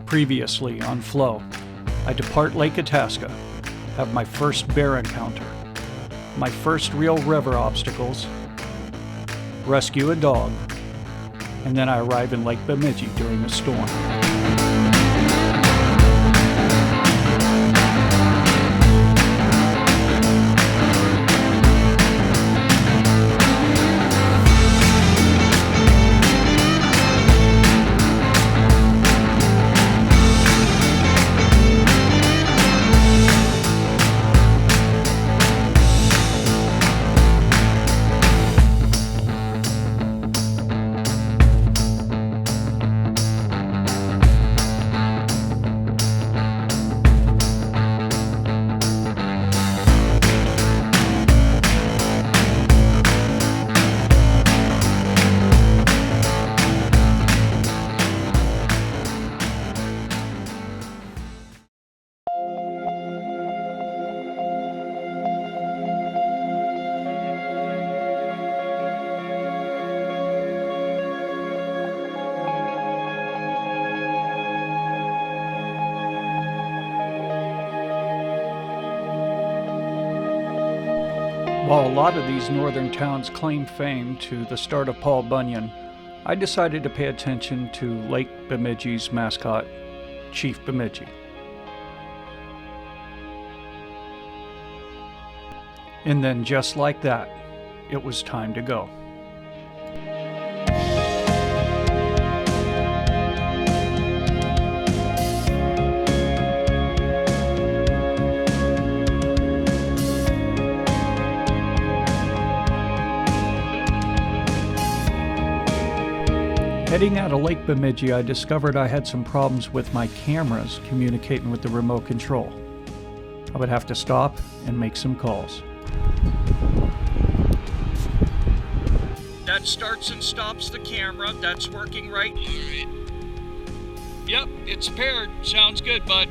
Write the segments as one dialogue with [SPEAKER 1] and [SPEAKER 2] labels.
[SPEAKER 1] Previously on Flow, I depart Lake Itasca, have my first bear encounter, my first real river obstacles, rescue a dog, and then I arrive in Lake Bemidji during a storm. While a lot of these northern towns claim fame to the start of Paul Bunyan, I decided to pay attention to Lake Bemidji's mascot, Chief Bemidji. And then just like that, it was time to go. Heading out of Lake Bemidji, I discovered I had some problems with my cameras communicating with the remote control. I would have to stop and make some calls. That starts and stops the camera. That's working right.
[SPEAKER 2] All right.
[SPEAKER 1] Yep, it's paired. Sounds good, bud.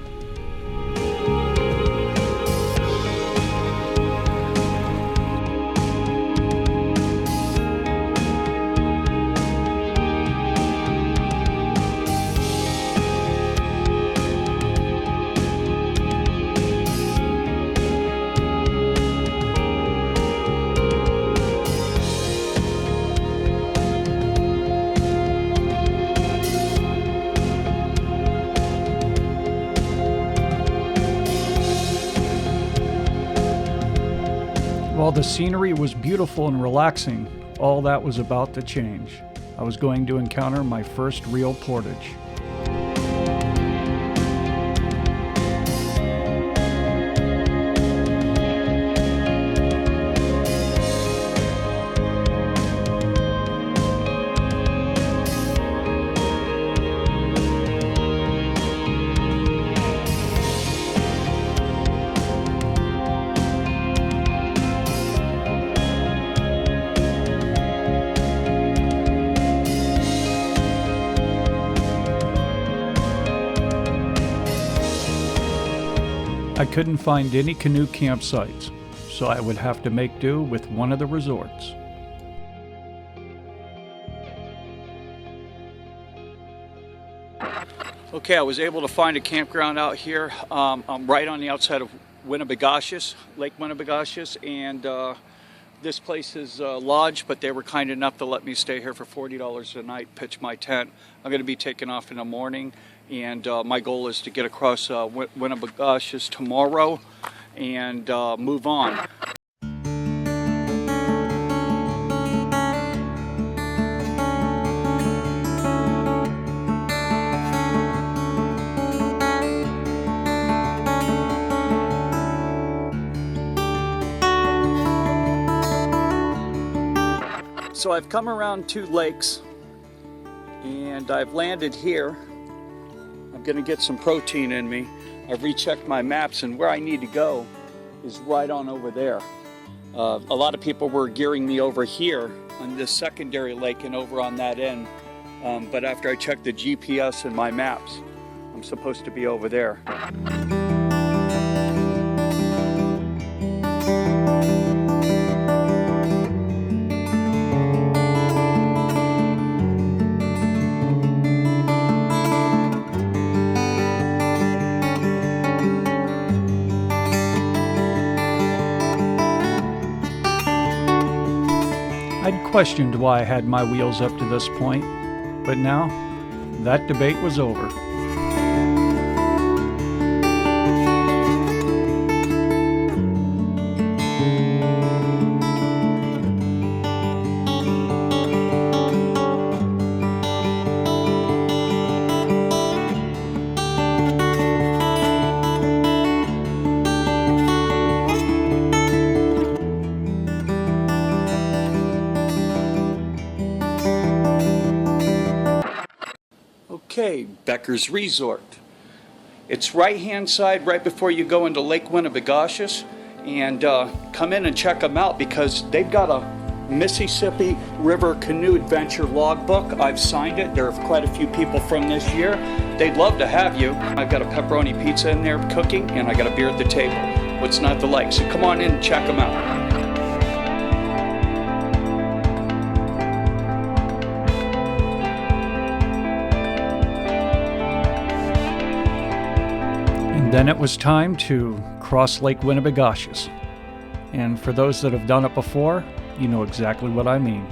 [SPEAKER 1] While the scenery was beautiful and relaxing, all that was about to change. I was going to encounter my first real portage. I couldn't find any canoe campsites, so I would have to make do with one of the resorts. Okay, I was able to find a campground out here. I'm right on the outside of Winnibigoshish, Lake Winnibigoshish, and this place is a lodge, but they were kind enough to let me stay here for $40 a night, pitch my tent. I'm going to be taking off in the morning, and my goal is to get across Winnibigoshish tomorrow and move on. So I've come around 2 lakes and I've landed here. I'm gonna get some protein in me. I've rechecked my maps and where I need to go is right on over there. A lot of people were gearing me over here on this secondary lake and over on that end. But after I checked the GPS and my maps, I'm supposed to be over there.
[SPEAKER 2] questioned why I had my wheels up to this point, but now that debate was over.
[SPEAKER 1] Okay, Becker's Resort. It's right-hand side right before you go into Lake Winnibigoshish, and come in and check them out because they've got a Mississippi River Canoe Adventure logbook. I've signed it. There are quite a few people from this year. They'd love to have you. I've got a pepperoni pizza in there cooking, and I got a beer at the table. What's not to like? So come on in and check them out.
[SPEAKER 2] Then it was time to cross Lake Winnibigoshish. And for those that have done it before, you know exactly what I mean.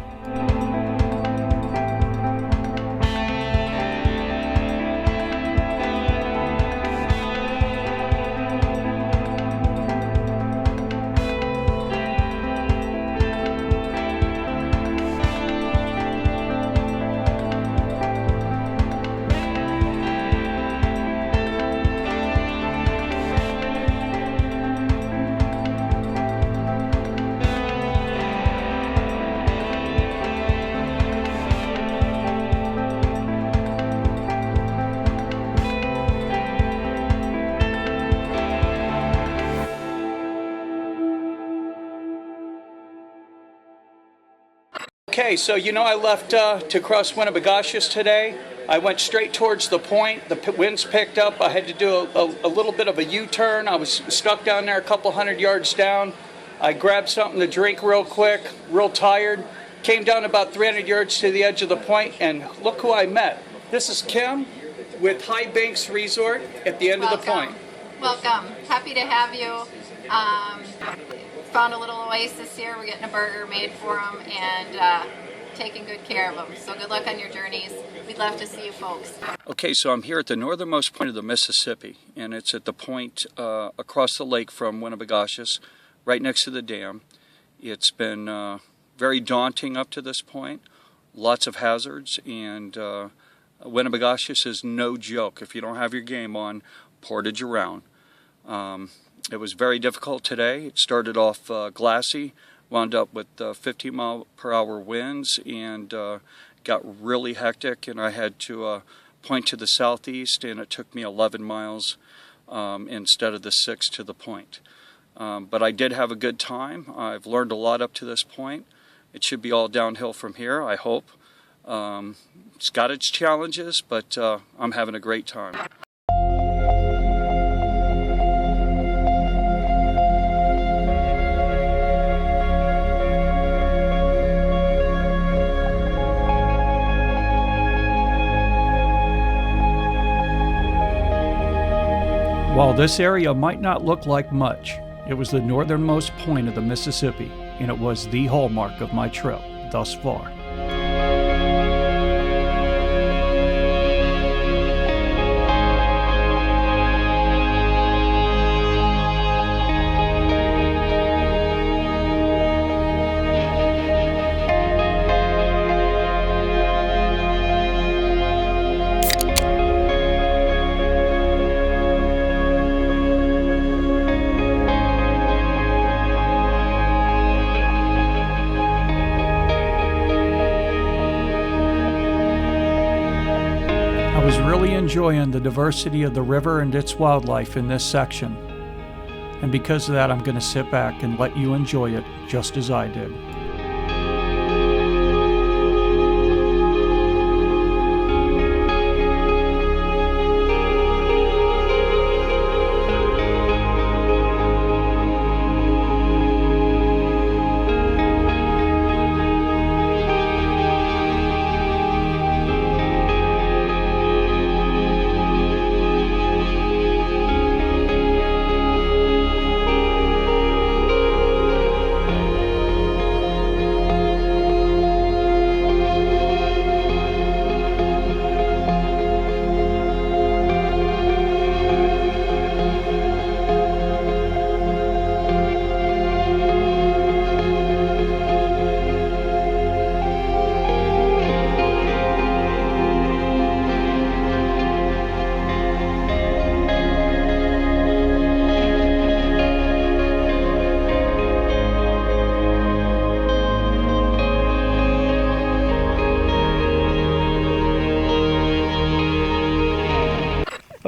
[SPEAKER 1] Okay, so I left to cross Winnibigoshish today. I went straight towards the point. The winds picked up. I had to do a little bit of a U-turn. I was stuck down there a couple hundred yards down. I grabbed something to drink real quick, real tired. Came down about 300 yards to the edge of the point, and look who I met. This is Kim with High Banks Resort at the end of the point.
[SPEAKER 3] Welcome. Happy to have you. Found a little oasis here. We're getting a burger made for them and taking good care of them. So good luck on your journeys. We'd love to see you folks.
[SPEAKER 1] Okay, so I'm here at the northernmost point of the Mississippi, and it's at the point across the lake from Winnibigoshish, right next to the dam. It's been very daunting up to this point, lots of hazards, and Winnibigoshish is no joke. If you don't have your game on, portage around. It was very difficult today. It started off glassy, wound up with 50-mile-per-hour winds, and got really hectic, and I had to point to the southeast, and it took me 11 miles instead of the 6 to the point. But I did have a good time. I've learned a lot up to this point. It should be all downhill from here, I hope. It's got its challenges, but I'm having a great time.
[SPEAKER 2] While this area might not look like much, it was the northernmost point of the Mississippi, and it was the hallmark of my trip thus far. I was really enjoying the diversity of the river and its wildlife in this section. And because of that, I'm going to sit back and let you enjoy it just as I did.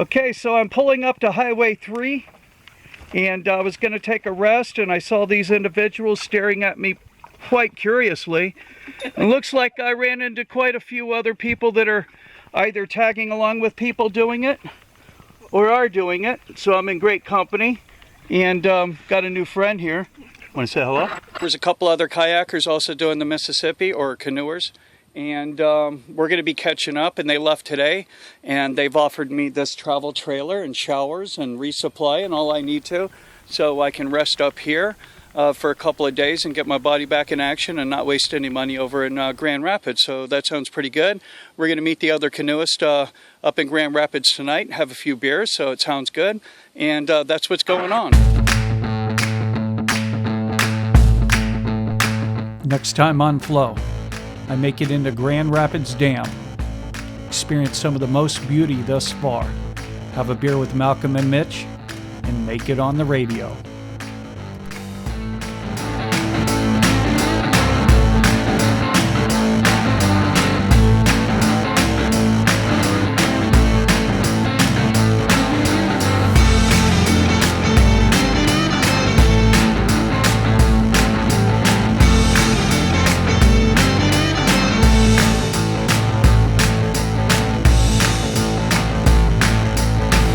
[SPEAKER 1] Okay, so I'm pulling up to Highway 3, and I was going to take a rest, and I saw these individuals staring at me quite curiously. It looks like I ran into quite a few other people that are either tagging along with people doing it or are doing it, so I'm in great company, and got a new friend here. Want to say hello? There's a couple other kayakers also doing the Mississippi, or canoers. And we're going to be catching up, and they left today, and they've offered me this travel trailer and showers and resupply and all I need to, so I can rest up here for a couple of days and get my body back in action and not waste any money over in Grand Rapids. So that sounds pretty good. We're going to meet the other canoeists up in Grand Rapids tonight, have a few beers, so it sounds good, and that's what's going on.
[SPEAKER 2] Next time on Flow, I make it into Grand Rapids Dam, experience some of the most beauty thus far, have a beer with Malcolm and Mitch, and make it on the radio.